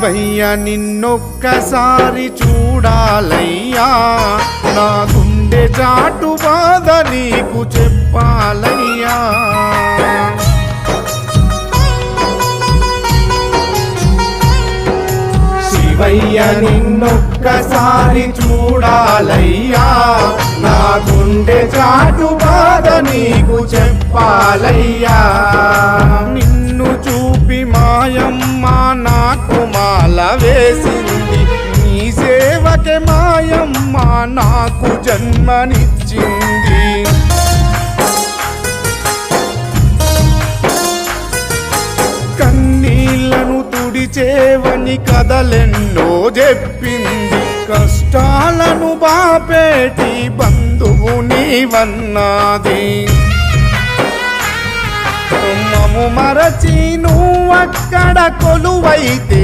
శివయ్య నిన్నొక్కసారి చూడాలయ్యా, నా గుండె చాటు బాధ నీకు చెప్పాలయ్యా. శివయ్య నిన్నొక్కసారి చూడాలయ్యా, నా గుండె చాటు బాధ నీకు చెప్పాలయ్యా. నిన్ను చూపి మాయమ్మ నాకు మాల వేసింది, నీ సేవకే మాయమ్మ నాకు జన్మనిచ్చింది. కన్నీళ్లను తుడిచేవని కథలెన్నో చెప్పింది, కష్టాలను బాపేటి బంధువు నీవన్నాది. మము మరచి నువ్వక్కడ కొలువైతే